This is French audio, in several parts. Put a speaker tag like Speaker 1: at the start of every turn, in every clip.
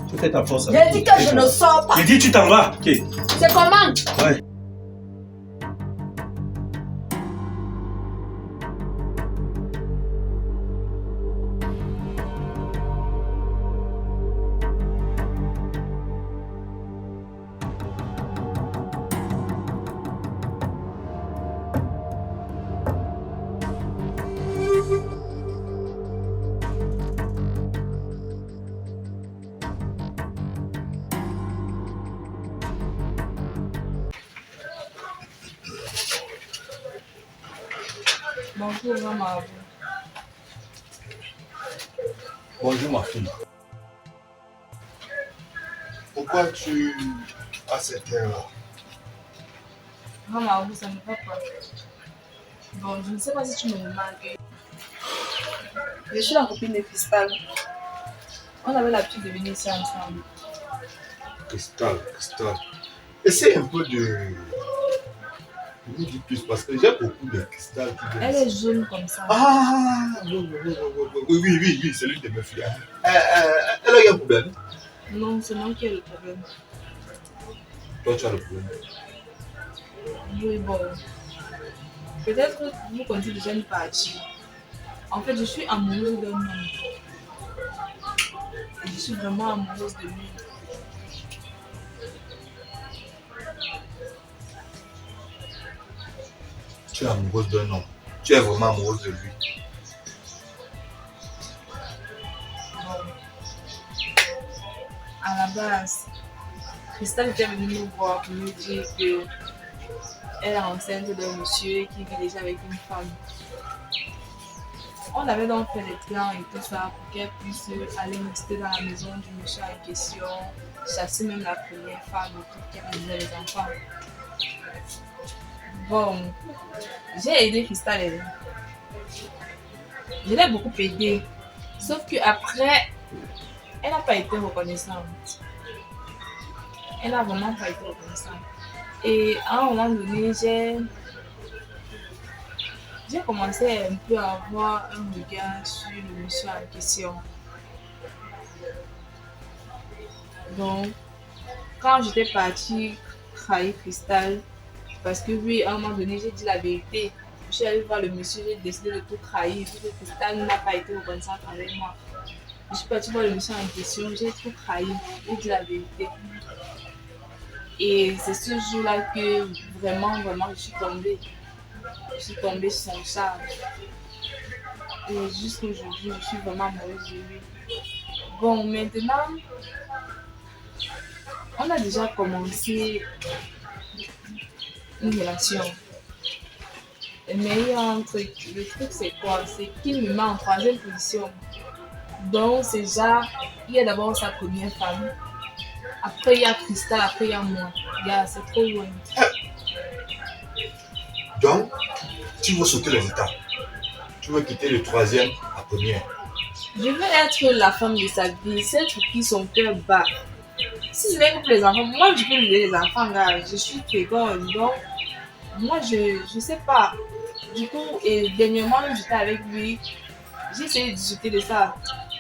Speaker 1: Tu fais ta force.
Speaker 2: J'ai dit que je ne sors pas.
Speaker 1: J'ai dit tu t'en vas. Ok.
Speaker 2: C'est comment?
Speaker 1: Ouais.
Speaker 2: Bonjour, maman.
Speaker 3: Bonjour ma fille. Pourquoi tu as cette heure-là?
Speaker 2: Maman, ça ne va pas. Bon, je ne sais pas si tu me remarques. Je suis la copine de Cristal. On avait l'habitude de venir ici ensemble.
Speaker 3: Cristal. Essaye un peu de me dire plus parce que j'ai beaucoup de cristal qui viennent
Speaker 2: Elle est
Speaker 3: ici.
Speaker 2: jaune comme ça.
Speaker 3: Ah, oui, c'est l'une de mes filles. Elle a eu un problème.
Speaker 2: Non, c'est moi qui ai le problème.
Speaker 3: Toi, tu as le problème.
Speaker 2: Oui, bon. Peut-être que vous comptez déjà une partie. En fait, je suis amoureuse d'un homme. Et je suis vraiment amoureuse de lui.
Speaker 3: Tu es amoureuse d'un homme. Tu es vraiment amoureuse de lui.
Speaker 2: Bon. À la base, Christelle était venue me voir pour me dire que elle est enceinte d'un monsieur qui vit déjà avec une femme. On avait donc fait des plans et tout ça pour qu'elle puisse aller rester dans la maison du monsieur en question, chasser même la première femme et tout, qui avait les enfants. Bon, j'ai aidé Christelle. Je l'ai beaucoup aidée. Sauf qu'après, elle n'a pas été reconnaissante. Elle n'a vraiment pas été reconnaissante. Et à un moment donné, j'ai commencé un peu à avoir un regard sur le monsieur en question. Donc, quand j'étais partie trahir Cristal, parce que oui, à un moment donné, j'ai dit la vérité. Je suis allée voir le monsieur, j'ai décidé de tout trahir, vu que Cristal n'a pas été reconnaissante avec moi. Je suis partie voir le monsieur en question, j'ai tout trahi, j'ai dit la vérité. Et c'est ce jour-là que vraiment, je suis tombée. Je suis tombée sur son charme. Et jusqu'à aujourd'hui, je suis vraiment amoureuse de lui. Bon, maintenant, on a déjà commencé une relation. Mais il y a un truc. Le truc, c'est quoi? C'est qu'il me met en troisième position. Donc, c'est genre, il y a d'abord sa première femme. Après, il y a Cristal, après, il y a moi. C'est trop loin.
Speaker 3: Donc, tu veux sauter les étapes. Tu veux quitter le troisième à première.
Speaker 2: Je veux être la femme de sa vie, celle pour qui son cœur bat. Si je n'ai que pour les enfants, moi je peux lui donner les enfants, là. Je suis féconde, donc moi je sais pas. Du coup, et dernièrement, j'étais avec lui, j'ai essayé de discuter de ça.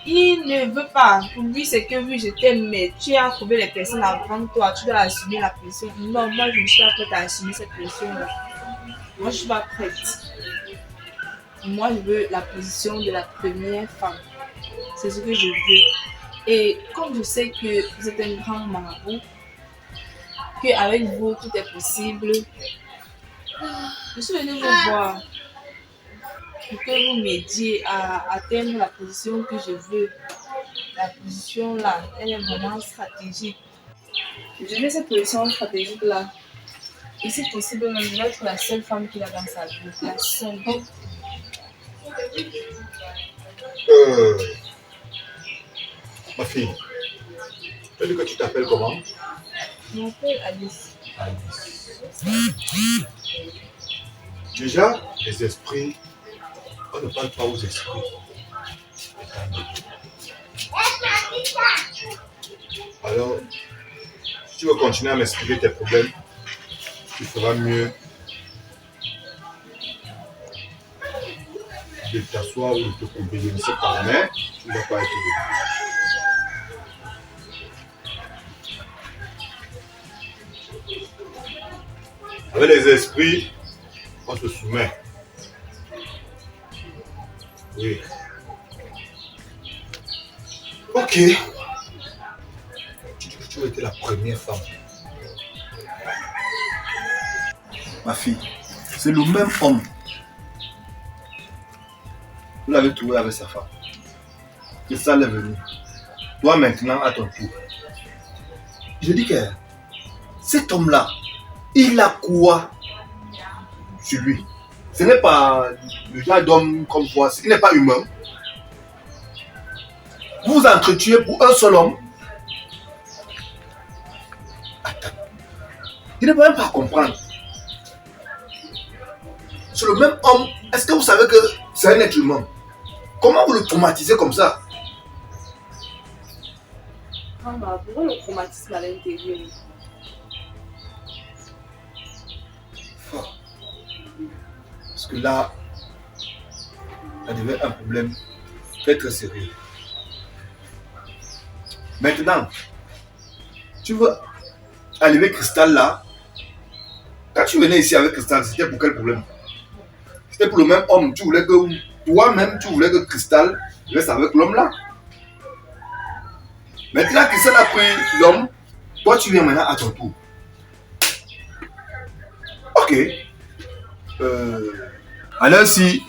Speaker 2: Il ne veut pas. Pour lui, c'est que oui, je t'aime, mais tu as trouvé les personnes avant toi, tu dois assumer la pression. Non, moi je ne suis pas prête à assumer cette pression-là. Moi je suis pas prête. Moi, je veux la position de la première femme. C'est ce que je veux. Et comme je sais que vous êtes un grand marabout, qu'avec vous, tout est possible, je suis venue vous voir pour que vous m'aidiez à atteindre la position que je veux. La position là, elle est vraiment stratégique. Je veux cette position stratégique là. Et si possible, je vais être la seule femme qu'il a dans sa vie. La seule.
Speaker 3: Ma fille, tu as dit que tu t'appelles comment?
Speaker 2: Je m'appelle Alice.
Speaker 3: Alice. Déjà, les esprits, on ne parle pas aux esprits. Alors, si tu veux continuer à m'expliquer tes problèmes, tu feras mieux de t'asseoir ou de te couper. Je ne sais pas, mais tu ne vas pas être debout. Avec les esprits, on se soumet. Oui. Ok. Tu dis que tu as été la première femme. Ma fille, c'est le même homme. Vous l'avez trouvé avec sa femme. Et ça l'est venu. Toi maintenant, à ton tour. Je dis que cet homme-là, il a quoi sur lui? Ce n'est pas le genre d'homme comme toi, il n'est pas humain. Vous vous entretuez pour un seul homme. Attends. Il ne peut même pas comprendre. C'est le même homme. Est-ce que vous savez que c'est un être humain? Comment vous le traumatisez comme ça?
Speaker 2: Pourquoi le traumatisme à l'intérieur?
Speaker 3: Parce que là, ça devient un problème très très sérieux. Maintenant, tu veux enlever Cristal là. Quand tu venais ici avec Cristal, c'était pour quel problème? C'était pour le même homme. Tu voulais que toi-même, tu voulais que Cristal reste avec l'homme là. Maintenant, Cristal a pris l'homme. Toi, tu viens maintenant à ton tour. Ok. Alors si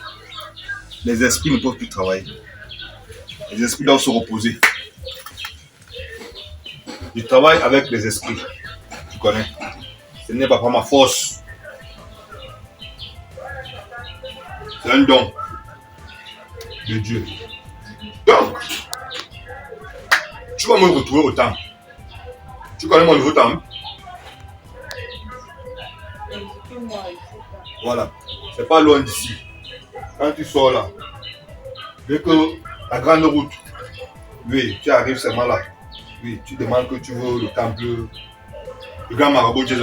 Speaker 3: les esprits ne peuvent plus travailler, les esprits doivent se reposer. Je travaille avec les esprits. Tu connais. Ce n'est pas par ma force. C'est un don de Dieu. Donc, tu vas me retrouver au temple. Tu connais mon nouveau temple? Voilà. C'est pas loin d'ici. Quand tu sors là, dès que la grande route, oui, tu arrives seulement là. Oui, tu demandes que tu veux le temple, le grand marabout Jésus.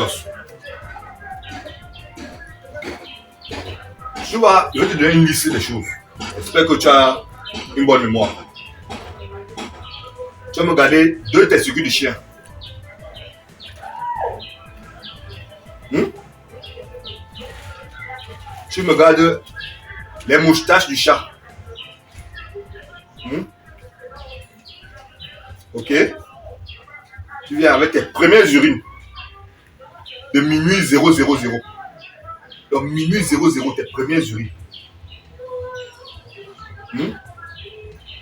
Speaker 3: Je vais te donner une liste des choses. J'espère que tu as une bonne mémoire. Tu vas me garder 2 testicules de chien. Tu me gardes les moustaches du chat. Ok? Tu viens avec tes premières urines de minuit 000. Donc minuit 00, tes premières urines.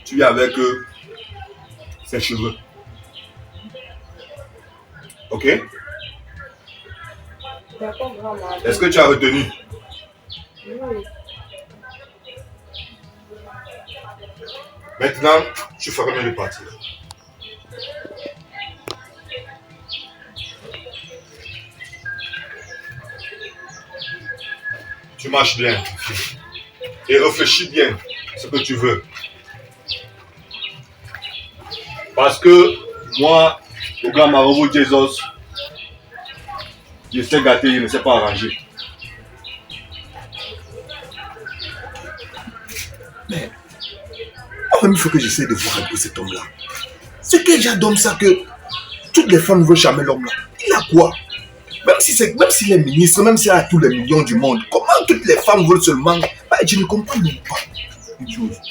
Speaker 3: Tu viens avec ses cheveux. Ok?
Speaker 2: D'accord, grand-mère.
Speaker 3: Est-ce que tu as retenu?
Speaker 2: Oui.
Speaker 3: Maintenant, tu feras mieux de partir. Tu marches bien. Et réfléchis bien ce que tu veux. Parce que moi, le grand marabout Jésus, je sais gâter, je ne sais pas arranger. Mais il faut que j'essaie de voir un peu cet homme-là. C'est quel genre d'homme ça que toutes les femmes veulent charmer l'homme là? Il a quoi? Même s'il est ministre, même s'il a tous les millions du monde, comment toutes les femmes veulent seulement? Je ne comprends même pas une chose.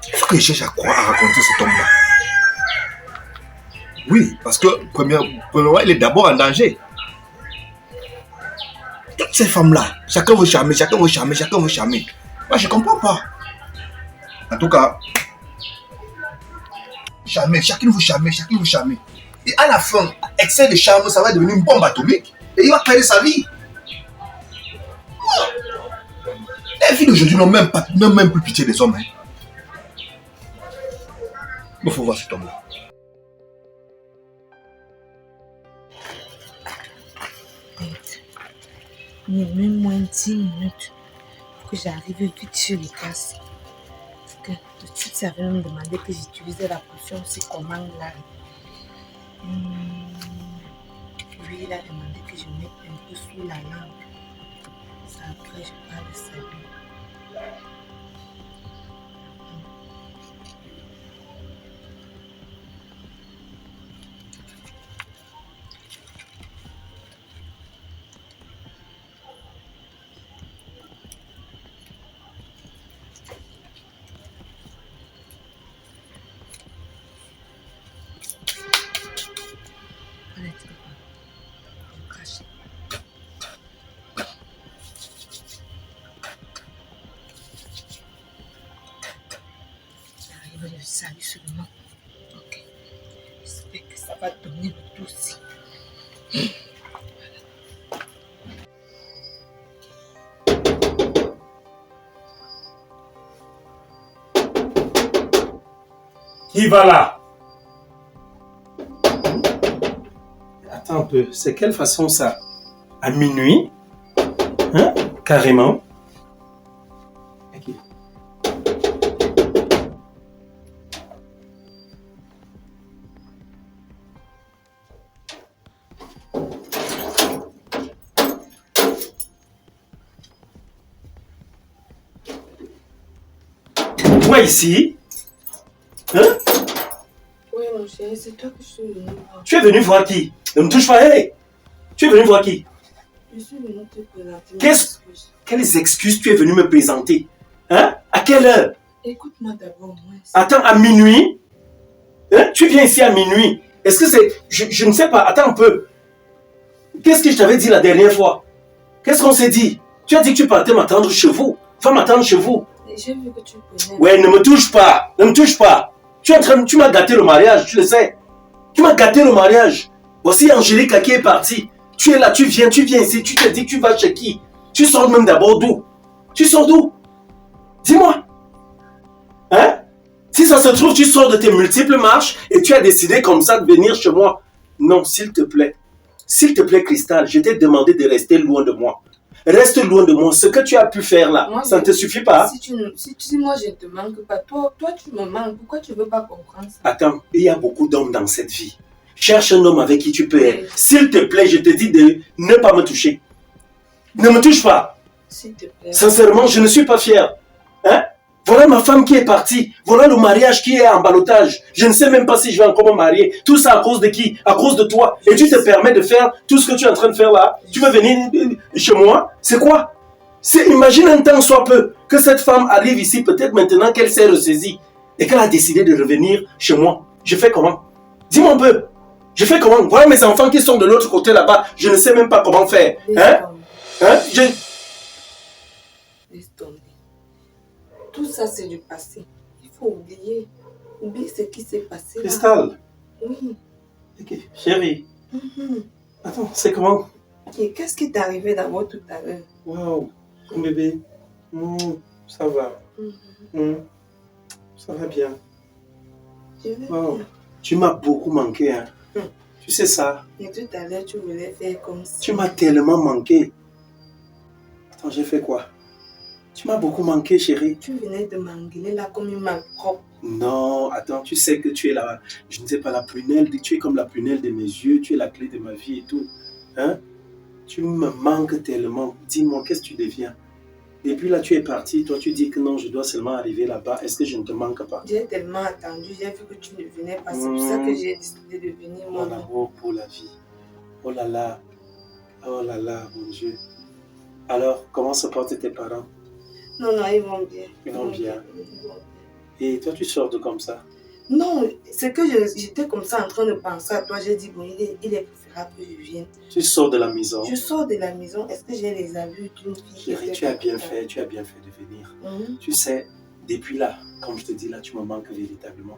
Speaker 3: Il faut que je cherche à croire, à raconter cet homme-là. Oui, parce que premièrement, il est d'abord en danger. Toutes ces femmes-là, chacun veut charmer, chacun veut charmer, chacun veut charmer. Moi, je ne comprends pas. En tout cas, charmer, chacun veut charmer, chacun veut charmer. Et à la fin, excès de charme, ça va devenir une bombe atomique. Et il va perdre sa vie. Les filles d'aujourd'hui n'ont même plus pitié des hommes. Il faut voir cet homme-là.
Speaker 2: Même moins 10 minutes pour que j'arrive vite sur le casse. Parce que tout de suite, ça avait me demander que j'utilisais la potion aussi commande là. Lui, il a demandé que je mette un peu sous la lampe. Ça, après, je parle de ça. seulement. Ok. J'espère que ça va donner le dossier.
Speaker 1: Qui va là? Attends un peu, c'est quelle façon ça? À minuit? Hein? Carrément? Ok. Toi ici? Hein?
Speaker 2: Oui, mon chéri, c'est toi que je suis venue voir.
Speaker 1: Tu es venu voir qui? Ne me touche pas, hey! Tu es venu voir qui?
Speaker 2: Je suis venue te présenter.
Speaker 1: Quelles excuses tu es venu me présenter? Hein? À quelle heure?
Speaker 2: Écoute-moi d'abord, moi.
Speaker 1: Attends, à minuit? Hein? Tu viens ici à minuit? Est-ce que c'est... Je ne sais pas, attends un peu. Qu'est-ce que je t'avais dit la dernière fois? Qu'est-ce qu'on s'est dit? Tu as dit que tu partais m'attendre chez vous. Va m'attendre chez vous.
Speaker 2: J'ai vu que tu connais.
Speaker 1: Ouais, ne me touche pas. Ne me touche pas. Tu m'as gâté le mariage, tu le sais. Tu m'as gâté le mariage. Voici Angélique qui est partie. Tu es là, tu viens ici. Tu te dis que tu vas chez qui? Tu sors même d'abord d'où? Tu sors d'où? Dis-moi. Hein? Si ça se trouve, tu sors de tes multiples marches et tu as décidé comme ça de venir chez moi. Non, s'il te plaît. S'il te plaît, Cristal, je t'ai demandé de rester loin de moi. Reste loin de moi. Ce que tu as pu faire là, moi, ça ne te suffit pas.
Speaker 2: Si moi je ne te manque pas, toi tu me manques. Pourquoi tu ne veux pas comprendre ça?
Speaker 1: Attends, il y a beaucoup d'hommes dans cette vie. Cherche un homme avec qui tu peux être. S'il te plaît, je te dis de ne pas me toucher. Ne me touche pas.
Speaker 2: S'il te plaît.
Speaker 1: Sincèrement, je ne suis pas fier. Hein? Voilà ma femme qui est partie. Voilà le mariage qui est en ballottage. Je ne sais même pas si je vais encore me marier. Tout ça à cause de qui? À cause de toi. Et tu te permets de faire tout ce que tu es en train de faire là. Tu veux venir chez moi? C'est quoi? Imagine un temps soit peu que cette femme arrive ici, peut-être maintenant qu'elle s'est ressaisie et qu'elle a décidé de revenir chez moi. Je fais comment? Dis-moi un peu. Je fais comment? Voilà mes enfants qui sont de l'autre côté là-bas. Je ne sais même pas comment faire. Hein?
Speaker 2: Laisse tomber. Tout ça, c'est du passé. Il faut oublier. Oublie ce qui s'est passé.
Speaker 1: Cristal.
Speaker 2: Oui.
Speaker 1: Ok, chérie. Attends, c'est comment?
Speaker 2: Qu'est-ce qui t'est arrivé d'abord tout à l'heure?
Speaker 1: Waouh, mon bébé. Ça va. Ça va bien. Wow. Tu m'as beaucoup manqué, hein. Tu sais ça?
Speaker 2: Et tout à l'heure, tu voulais faire comme ça.
Speaker 1: Tu m'as tellement manqué. Attends, j'ai fait quoi? Tu m'as beaucoup manqué, chérie.
Speaker 2: Tu venais de m'engueuler là comme une malpropre.
Speaker 1: Non, attends, tu sais que tu es là, je ne sais pas, la prunelle, tu es comme la prunelle de mes yeux, tu es la clé de ma vie et tout. Hein? Tu me manques tellement. Dis-moi, qu'est-ce que tu deviens? Et puis là, tu es parti, toi tu dis que non, je dois seulement arriver là-bas. Est-ce que je ne te manque pas?
Speaker 2: J'ai tellement attendu, j'ai vu que tu ne venais pas. C'est pour ça que j'ai décidé de venir.
Speaker 1: Mon amour pour la vie. Oh là là, mon Dieu. Alors, comment se portent tes parents?
Speaker 2: Non, ils vont bien.
Speaker 1: Ils vont bien. Et toi, tu sors de comme ça?
Speaker 2: Non, c'est que j'étais comme ça en train de penser à toi. J'ai dit, bon, il est préférable que je vienne.
Speaker 1: Tu sors de la maison?
Speaker 2: Je sors de la maison. Est-ce que j'ai les aveux d'une fille?
Speaker 1: Chérie, tu as bien fait de venir. Tu sais, depuis là, comme je te dis là, tu me manques véritablement.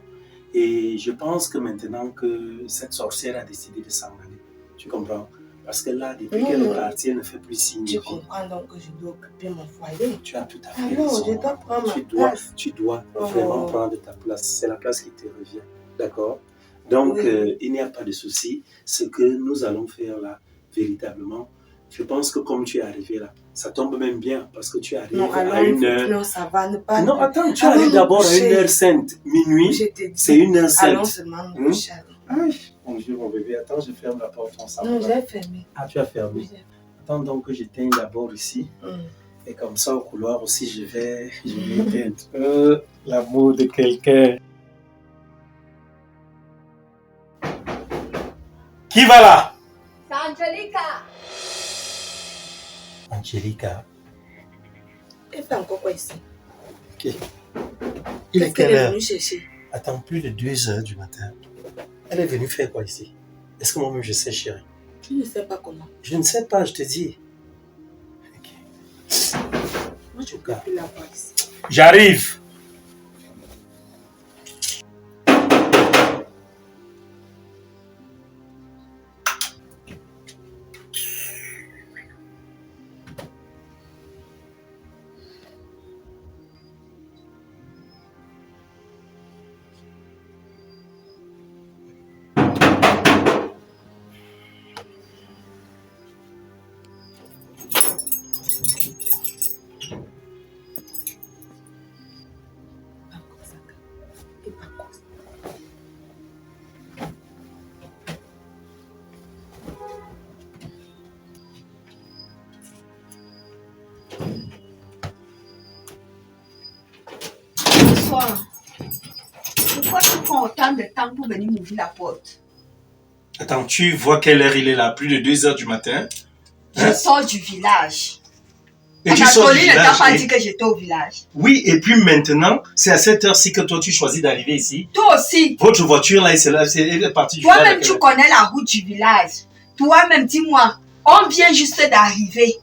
Speaker 1: Et je pense que maintenant que cette sorcière a décidé de s'en aller, tu comprends? Parce que là, depuis qu'elle est partie, elle ne fait plus signe.
Speaker 2: Tu comprends donc que je dois occuper mon foyer.
Speaker 1: Tu as tout à fait raison.
Speaker 2: Alors, je dois prendre ma place.
Speaker 1: Tu dois vraiment prendre ta place. C'est la place qui te revient. D'accord? Donc, il n'y a pas de souci. Ce que nous allons faire là, véritablement, je pense que comme tu es arrivé là, ça tombe même bien parce que tu arrives à une heure.
Speaker 2: Non, ça va, ne pas.
Speaker 1: Non, attends, tu arrives d'abord à une heure sainte. Minuit, c'est une heure sainte.
Speaker 2: Allons seulement me coucher.
Speaker 1: Mon Dieu, mon bébé, attends, je ferme la porte ensemble.
Speaker 2: Non, j'ai fermé.
Speaker 1: Ah, tu as fermé. Oui. Attends donc que j'éteigne d'abord ici. Et comme ça, au couloir aussi, je vais éteindre. L'amour de quelqu'un. Qui va là?
Speaker 4: C'est Angelica.
Speaker 1: Angelica.
Speaker 2: Elle fait encore quoi ici?
Speaker 1: Ok. Il est quelle heure?
Speaker 2: Elle est venue chercher?
Speaker 1: Attends, plus de 2 heures du matin. Elle est venue faire quoi ici? Est-ce que moi-même je sais, chérie?
Speaker 2: Tu ne sais pas comment.
Speaker 1: Je ne sais pas, je te dis. Ok.
Speaker 2: Moi, je ne peux plus la voir ici.
Speaker 1: J'arrive.
Speaker 4: toi, pourquoi tu prends autant de temps pour venir m'ouvrir la porte?
Speaker 1: Attends, tu vois quelle heure il est là? Plus de 2 heures du matin.
Speaker 4: Je sors du village.
Speaker 1: Et tu sors du
Speaker 4: Anatolie ne t'a
Speaker 1: village.
Speaker 4: pas dit que j'étais au village.
Speaker 1: Oui, et puis maintenant, c'est à cette heure-ci que toi tu choisis d'arriver ici.
Speaker 4: Toi aussi.
Speaker 1: Votre voiture là, elle est partie du village.
Speaker 4: Toi-même, tu connais la route du village. Toi-même, dis-moi, on vient juste d'arriver.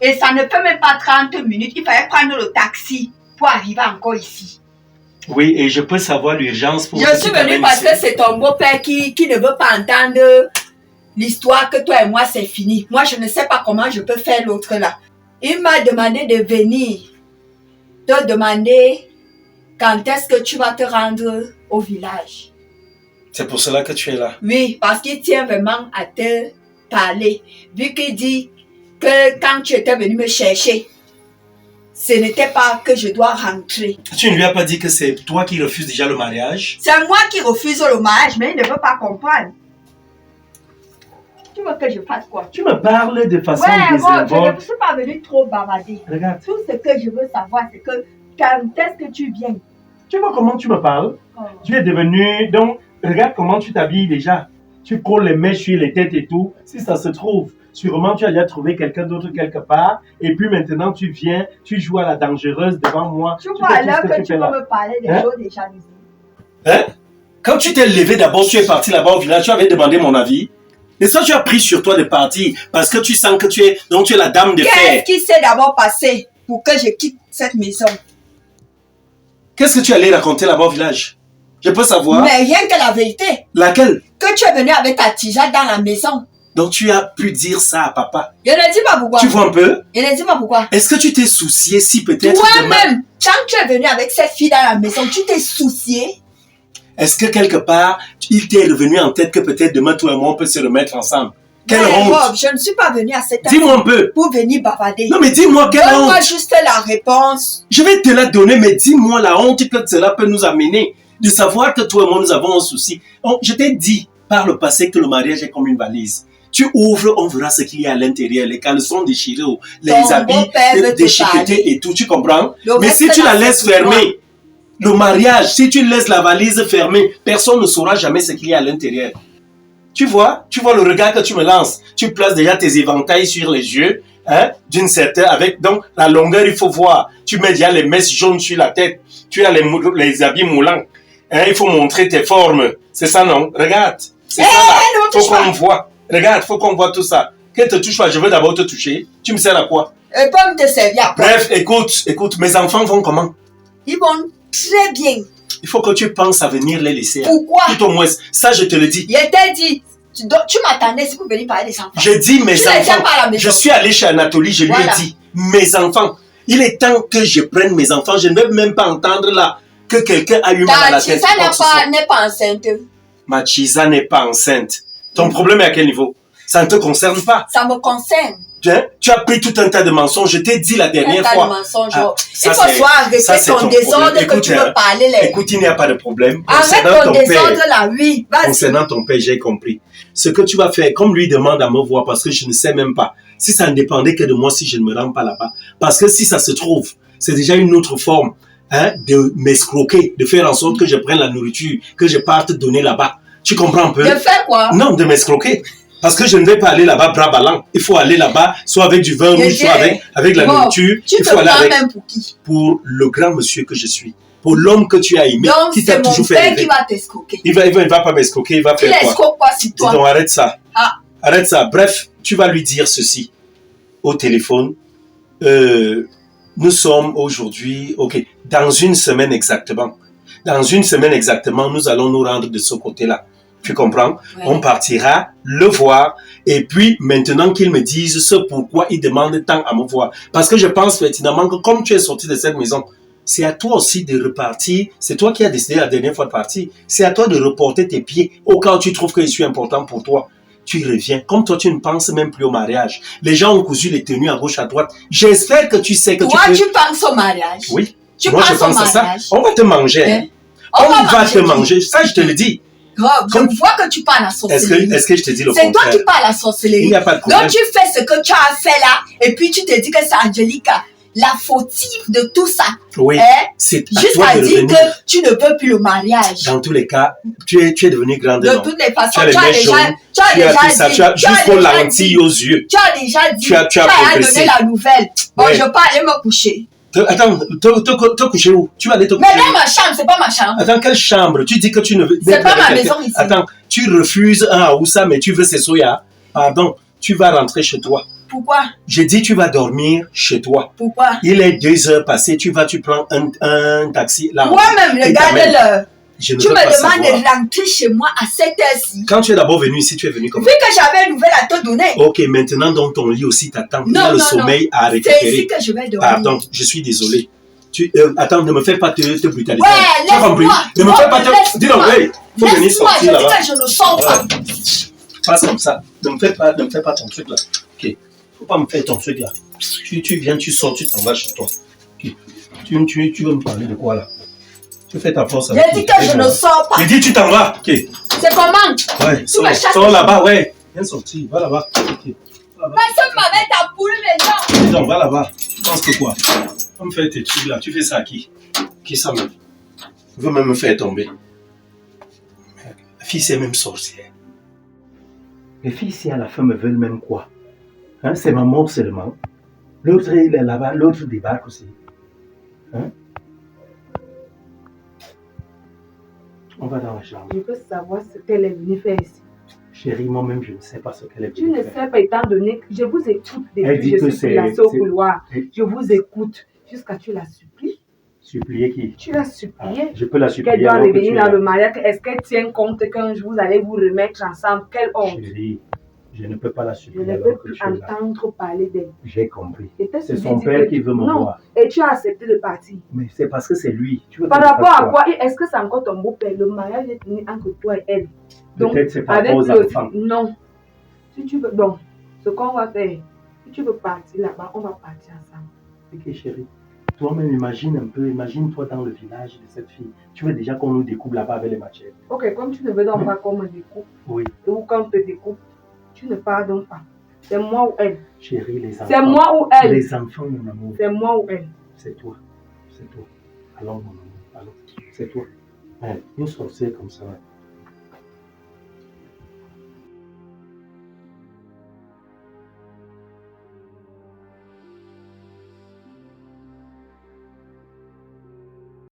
Speaker 4: Et ça ne peut même pas 30 minutes. Il fallait prendre le taxi pour arriver encore ici.
Speaker 1: Oui, et je peux savoir l'urgence pour...
Speaker 4: Je suis venue parce que c'est ton beau-père qui ne veut pas entendre l'histoire que toi et moi, c'est fini. Moi, je ne sais pas comment je peux faire l'autre là. Il m'a demandé de venir te demander quand est-ce que tu vas te rendre au village.
Speaker 1: C'est pour cela que tu es là.
Speaker 4: Oui, parce qu'il tient vraiment à te parler. Vu qu'il dit que quand tu étais venu me chercher, ce n'était pas que je dois rentrer.
Speaker 1: Tu ne lui as pas dit que c'est toi qui refuses déjà le mariage?
Speaker 4: C'est moi qui refuse le mariage, mais il ne veut pas comprendre. Tu veux que je fasse quoi?
Speaker 1: Tu me parles de façon
Speaker 4: Ouais, bon, je
Speaker 1: désinvolte.
Speaker 4: ne suis pas venue trop bavarder.
Speaker 1: Regarde.
Speaker 4: Tout ce que je veux savoir, c'est que quand est-ce que tu viens?
Speaker 1: Tu vois comment tu me parles?
Speaker 4: Oh.
Speaker 1: Tu es devenu... Donc, regarde comment tu t'habilles déjà. Tu colles les mèches sur les têtes et tout. Si ça se trouve, sûrement tu as déjà trouvé quelqu'un d'autre quelque part. Et puis maintenant, tu viens, tu joues à la dangereuse devant moi.
Speaker 4: Tu vois
Speaker 1: fais tout
Speaker 4: alors
Speaker 1: ce
Speaker 4: que
Speaker 1: tu
Speaker 4: tu
Speaker 1: fais
Speaker 4: veux
Speaker 1: là.
Speaker 4: me parler des
Speaker 1: Hein?
Speaker 4: choses des jalousies.
Speaker 1: Hein? Quand tu t'es levé d'abord, tu es parti là-bas au village, tu avais demandé mon avis. Et ça, tu as pris sur toi de partir parce que tu sens que tu es la dame de fer.
Speaker 4: Qu'est-ce qui s'est d'abord passé pour que je quitte cette maison?
Speaker 1: Qu'est-ce que tu allais raconter là-bas au village? Je peux savoir.
Speaker 4: Mais rien que la vérité.
Speaker 1: Laquelle?
Speaker 4: Que tu es venu avec ta tija dans la maison.
Speaker 1: Donc tu as pu dire ça à papa.
Speaker 4: Je ne dis pas pourquoi.
Speaker 1: Tu vois un peu?
Speaker 4: Je ne dis pas pourquoi.
Speaker 1: Est-ce que tu t'es soucié si peut-être
Speaker 4: Toi-même, quand tu es venu avec cette fille dans la maison, tu t'es soucié?
Speaker 1: Est-ce que quelque part, il t'est revenu en tête que peut-être demain, toi et moi, on peut se remettre ensemble? Quelle
Speaker 4: Mais
Speaker 1: honte!
Speaker 4: Rob, je ne suis pas venue à cette
Speaker 1: Dis-moi un peu.
Speaker 4: pour venir bavarder.
Speaker 1: Non, mais dis-moi quelle
Speaker 4: Donne-moi
Speaker 1: honte!
Speaker 4: juste la réponse.
Speaker 1: Je vais te la donner, mais dis-moi la honte que cela peut nous amener de savoir que toi et moi, nous avons un souci. Je t'ai dit par le passé que le mariage est comme une valise. Tu ouvres, on verra ce qu'il y a à l'intérieur, les caleçons déchirés, les
Speaker 4: Ton
Speaker 1: habits
Speaker 4: beau-père veut te
Speaker 1: déchiquetés
Speaker 4: parler.
Speaker 1: et tout, tu comprends?
Speaker 4: Le
Speaker 1: Mais si
Speaker 4: reste
Speaker 1: tu la
Speaker 4: là,
Speaker 1: laisses
Speaker 4: c'est pour moi.
Speaker 1: fermer, le mariage, si tu laisses la valise fermée, personne ne saura jamais ce qu'il y a à l'intérieur. Tu vois le regard que tu me lances. Tu places déjà tes éventails sur les yeux, hein, d'une certaine, avec, donc, la longueur, il faut voir. Tu mets déjà les messes jaunes sur la tête. Tu as les habits moulants. Hein, il faut montrer tes formes. C'est ça, non? Regarde. C'est ça, là.
Speaker 4: ne
Speaker 1: Faut
Speaker 4: touche pas.
Speaker 1: qu'on voit. Regarde, faut qu'on voit tout ça. Que te touche pas, je veux d'abord te toucher. Tu me sers à quoi?
Speaker 4: Et pas me te servir après.
Speaker 1: Bref, écoute, mes enfants vont comment?
Speaker 4: Ils vont très bien.
Speaker 1: Il faut que tu penses à venir les laisser.
Speaker 4: Pourquoi?
Speaker 1: Tout au moins, ça je te le dis.
Speaker 4: Je t'ai dit, tu m'attendais si vous venez parler des enfants.
Speaker 1: Je dis mes
Speaker 4: Tu les tiens
Speaker 1: enfants.
Speaker 4: pas à la maison.
Speaker 1: Je suis allé chez Anatolie, je lui
Speaker 4: Voilà.
Speaker 1: ai dit, mes enfants, il est temps que je prenne mes enfants. Je ne veux même pas entendre là que quelqu'un a eu mal à la tête.
Speaker 4: Ça
Speaker 1: ou quoi que ce soit.
Speaker 4: n'est pas enceinte.
Speaker 1: Ma Chisa n'est pas enceinte. Ton problème est à quel niveau? Ça ne te concerne pas.
Speaker 4: Ça me concerne.
Speaker 1: Hein? Tu as pris tout un tas de mensonges. Je t'ai dit la dernière
Speaker 4: Un tas
Speaker 1: fois.
Speaker 4: de mensonges.
Speaker 1: Ah,
Speaker 4: Il faut soit arrêter
Speaker 1: ça, c'est
Speaker 4: ton désordre
Speaker 1: problème.
Speaker 4: que tu
Speaker 1: Écoute,
Speaker 4: veux parler. Là.
Speaker 1: Écoute, il n'y a pas de problème.
Speaker 4: Arrête
Speaker 1: Concernant
Speaker 4: ton
Speaker 1: ton père,
Speaker 4: désordre là, oui. Vas-y.
Speaker 1: Concernant ton père, j'ai compris. Ce que tu vas faire, comme lui demande à me voir, parce que je ne sais même pas, si ça ne dépendait que de moi, si je ne me rends pas là-bas. Parce que si ça se trouve, c'est déjà une autre forme, hein, de m'escroquer, de faire en sorte que je prenne la nourriture, que je parte donner là-bas. Tu comprends un peu?
Speaker 4: De faire quoi?
Speaker 1: Non, de m'escroquer. Parce que je ne vais pas aller là-bas bras ballants. Il faut aller là-bas, soit avec du vin rouge, soit avec la nourriture.
Speaker 4: Tu
Speaker 1: Il
Speaker 4: te
Speaker 1: faut aller
Speaker 4: prends
Speaker 1: avec,
Speaker 4: même pour qui?
Speaker 1: pour le grand monsieur que je suis. Pour l'homme que tu as aimé,
Speaker 4: Donc
Speaker 1: qui t'a
Speaker 4: c'est mon
Speaker 1: toujours fait
Speaker 4: père
Speaker 1: rêver.
Speaker 4: qui va t'escroquer.
Speaker 1: Il va pas m'escroquer, il va
Speaker 4: Tu
Speaker 1: faire quoi?
Speaker 4: l'escroques quoi sur
Speaker 1: Dis
Speaker 4: toi?
Speaker 1: donc, arrête ça.
Speaker 4: Ah.
Speaker 1: Arrête ça. Bref, tu vas lui dire ceci au téléphone. Nous sommes aujourd'hui, ok, dans une semaine exactement. Dans une semaine exactement, nous allons nous rendre de ce côté-là. Tu comprends?
Speaker 4: Ouais.
Speaker 1: On partira le voir et puis maintenant qu'il me dise ce pourquoi il demande tant à me voir. Parce que je pense pertinemment que comme tu es sorti de cette maison, c'est à toi aussi de repartir. C'est toi qui as décidé la dernière fois de partir. C'est à toi de reporter tes pieds au cas où tu trouves que je suis important pour toi. Tu reviens. Comme toi, tu ne penses même plus au mariage. Les gens ont cousu les tenues à gauche, à droite. J'espère que tu sais que
Speaker 4: Toi,
Speaker 1: tu peux...
Speaker 4: tu penses au mariage.
Speaker 1: Oui.
Speaker 4: Tu
Speaker 1: Moi, je
Speaker 4: penses au
Speaker 1: pense à ça.
Speaker 4: mariage.
Speaker 1: On va te manger.
Speaker 4: Hein?
Speaker 1: On va te
Speaker 4: qui?
Speaker 1: manger. Ça, je te le dis.
Speaker 4: Rob,
Speaker 1: Comme-
Speaker 4: je vois que tu parles à sorcellerie.
Speaker 1: Est-ce que je te dis le
Speaker 4: C'est toi
Speaker 1: contraire?
Speaker 4: qui parles à
Speaker 1: Il
Speaker 4: sorcellerie.
Speaker 1: n'y a pas de problème.
Speaker 4: Donc tu fais ce que tu as fait là, et puis tu te dis que c'est Angelica, la fautive de tout ça.
Speaker 1: Oui,
Speaker 4: Hein?
Speaker 1: c'est à
Speaker 4: Jusqu'à
Speaker 1: toi de
Speaker 4: dire
Speaker 1: revenir.
Speaker 4: que tu ne veux plus le mariage.
Speaker 1: Dans tous les cas, tu es devenu grande.
Speaker 4: De
Speaker 1: non?
Speaker 4: toutes les façons,
Speaker 1: Tu as les mains jaunes,
Speaker 4: tu as
Speaker 1: tu as
Speaker 4: déjà
Speaker 1: tout ça,
Speaker 4: dit,
Speaker 1: tu as
Speaker 4: tu as
Speaker 1: jusqu'aux
Speaker 4: déjà
Speaker 1: lentilles
Speaker 4: dit,
Speaker 1: aux yeux.
Speaker 4: tu as déjà dit,
Speaker 1: Tu as progressé.
Speaker 4: donné la nouvelle. Bon,
Speaker 1: Ouais.
Speaker 4: je peux aller me coucher.
Speaker 1: Attends, te coucher où? Tu vas aller te coucher
Speaker 4: Mais dans
Speaker 1: où?
Speaker 4: ma chambre, c'est pas ma chambre.
Speaker 1: Attends, quelle chambre? Tu dis que tu ne veux
Speaker 4: C'est
Speaker 1: d'être
Speaker 4: pas
Speaker 1: avec
Speaker 4: ma
Speaker 1: quelqu'un.
Speaker 4: maison ici.
Speaker 1: Attends, tu refuses un Aoussa, mais tu veux ces soya. Pardon, tu vas rentrer chez toi.
Speaker 4: Pourquoi?
Speaker 1: J'ai dit tu vas dormir chez toi.
Speaker 4: Pourquoi?
Speaker 1: Il est 2 heures passées, tu prends un taxi là.
Speaker 4: Moi-même,
Speaker 1: Il t'amène.
Speaker 4: regarde-le.
Speaker 1: Je ne
Speaker 4: Tu
Speaker 1: veux
Speaker 4: me
Speaker 1: pas
Speaker 4: demandes
Speaker 1: savoir.
Speaker 4: de rentrer chez moi à cette heure-ci.
Speaker 1: Quand tu es d'abord venu ici, tu es venu comment?
Speaker 4: Vu que j'avais une nouvelle à te donner.
Speaker 1: Ok, maintenant dans ton lit aussi t'attends. Il y a
Speaker 4: Non,
Speaker 1: le
Speaker 4: non,
Speaker 1: sommeil à
Speaker 4: C'est
Speaker 1: récupérer.
Speaker 4: ici que je vais dormir.
Speaker 1: Pardon, je suis désolé. Attends, ne me fais pas te brutaliser.
Speaker 4: Ouais,
Speaker 1: Tu as compris?
Speaker 4: laisse-moi.
Speaker 1: Ne me fais pas te...
Speaker 4: Laisse-moi.
Speaker 1: Dis donc, hey, faut venir
Speaker 4: Laisse-moi, je
Speaker 1: sortir
Speaker 4: dis
Speaker 1: là-bas.
Speaker 4: que je ne sors pas.
Speaker 1: Passe comme ça. Ne me fais pas ton truc là. Ok. Faut pas me faire ton truc là. Tu viens, tu sors, tu t'en vas chez toi. Ok. Tu veux me parler de quoi là? Tu fais ta force avec
Speaker 4: J'ai dit que je ne sors pas.
Speaker 1: J'ai dit tu t'en vas. Ok.
Speaker 4: C'est comment?
Speaker 1: Ouais.
Speaker 4: Tu me chasses.
Speaker 1: Sors là-bas, ouais. Viens sortir. Va là-bas. Ok.
Speaker 4: Passe-moi avec ta poule maintenant.
Speaker 1: Dis donc, va là-bas. Tu penses que quoi? On me fait tes trucs là. Tu fais ça à qui? Qui ça même? Tu veux même me faire tomber. La fille, c'est même sorcière. Les filles, si à la fin me veulent même quoi? Hein, c'est ma mort seulement. L'autre, il est là-bas, l'autre débarque aussi. Hein? On va dans la chambre.
Speaker 5: Je veux savoir ce qu'elle est venue faire ici.
Speaker 1: Chérie, moi-même, je ne sais pas ce qu'elle est
Speaker 5: Tu
Speaker 1: venue
Speaker 5: ne
Speaker 1: faire.
Speaker 5: sais pas, étant donné que je vous écoute
Speaker 1: Elle dit
Speaker 5: depuis que
Speaker 1: que
Speaker 5: je suis placée au
Speaker 1: c'est-
Speaker 5: couloir.
Speaker 1: c'est-
Speaker 5: Je vous écoute jusqu'à tu la supplies.
Speaker 1: Supplier qui?
Speaker 5: Tu l'as
Speaker 1: Ah,
Speaker 5: supplié.
Speaker 1: je peux la supplier.
Speaker 5: Qu'elle doit
Speaker 1: alors que
Speaker 5: revenir
Speaker 1: tu es
Speaker 5: dans
Speaker 1: là.
Speaker 5: le mariage. Est-ce qu'elle tient compte qu'un jour vous allez vous remettre ensemble? Quelle honte.
Speaker 1: Chérie, je ne peux pas la
Speaker 5: Je
Speaker 1: supplier
Speaker 5: ne
Speaker 1: alors
Speaker 5: peux
Speaker 1: que
Speaker 5: plus
Speaker 1: tu es là.
Speaker 5: entendre parler d'elle.
Speaker 1: J'ai compris.
Speaker 5: Et t'as
Speaker 1: C'est
Speaker 5: subi
Speaker 1: son
Speaker 5: dit
Speaker 1: père
Speaker 5: que-
Speaker 1: qui veut me
Speaker 5: Non.
Speaker 1: voir.
Speaker 5: Et tu as accepté de partir.
Speaker 1: Mais c'est parce que c'est lui. Tu veux
Speaker 5: Par
Speaker 1: que je
Speaker 5: rapport
Speaker 1: fasse
Speaker 5: à quoi? Et est-ce que c'est encore ton beau-père? Le mariage est fini entre toi et elle. Donc,
Speaker 1: Peut-être c'est par
Speaker 5: avec
Speaker 1: rapport aux
Speaker 5: le...
Speaker 1: enfants.
Speaker 5: Non. Si tu veux... Donc, ce qu'on va faire, si tu veux partir là-bas, on va partir ensemble.
Speaker 1: Ok, chérie. Toi-même, imagine un peu, imagine-toi dans le village de cette fille. Tu veux déjà qu'on nous découpe là-bas avec les machettes.
Speaker 5: Ok, comme tu ne veux donc pas qu'on me découpe,
Speaker 1: Oui,
Speaker 5: ou qu'on te découpe, tu ne pardonnes pas. C'est moi ou elle.
Speaker 1: chérie, les enfants.
Speaker 5: C'est moi ou elle.
Speaker 1: Les enfants, mon amour.
Speaker 5: C'est moi ou elle.
Speaker 1: C'est toi. C'est toi. Allons, mon amour. Allons. C'est toi. Hein, une sorcière comme ça.